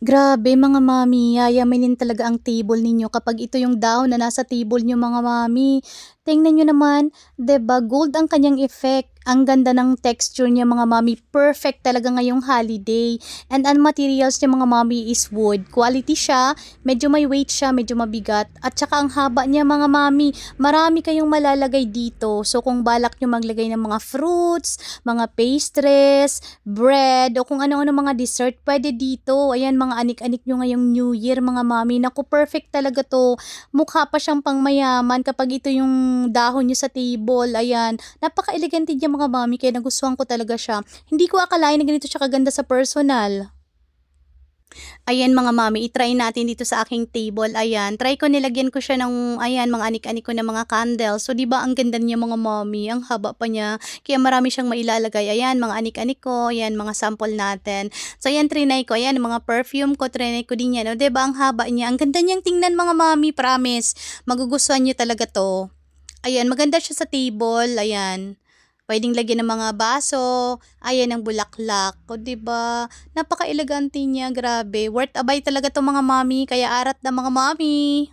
Grabe mga mommy, yayamanin talaga ang table ninyo kapag ito yung dahon na nasa table niyo mga mommy. Tingnan niyo naman, 'di ba, gold ang kanyang effect. Ang ganda ng texture niya mga mommy, perfect talaga ngayong holiday. And ang materials niya mga mommy is wood. Quality siya, medyo may weight siya, medyo mabigat. At saka ang haba niya mga mommy, marami kayong malalagay dito. So kung balak niyo maglagay ng mga fruits, mga pastries, bread, o kung ano-ano mga dessert, pwede dito. Ayan, mga anik-anik nyo ngayong New Year, mga mami. Naku, perfect talaga to. Mukha pa siyang pangmayaman kapag ito yung dahon nyo sa table. Ayan, napaka-elegante niya mga mami, kaya nagustuhan ko talaga siya. Hindi ko akalain na ganito siya kaganda sa personal. Ayan mga mami, i-try natin dito sa aking table. Ayan, try ko nilagyan ko siya ng ayan, mga anik-anik ko na mga candles. So 'di ba ang ganda niya mga mami, ang haba pa niya. Kaya marami siyang mailalagay. Ayan, mga anik-anik ko, ayan mga sample natin. So ayan, trinay ko. Ayan, mga perfume ko, trinay ko din yan. O 'di ba ang haba niya? Ang ganda niyang tingnan mga mami, promise. Magugustuhan niyo talaga 'to. Ayan, maganda siya sa table, ayan. Puwedeng lagyan ng mga baso, ayan ng bulaklak, o 'di ba? Napaka-elegante niya, grabe. Worth a buy talaga 'to mga mommy, kaya arat na mga mommy.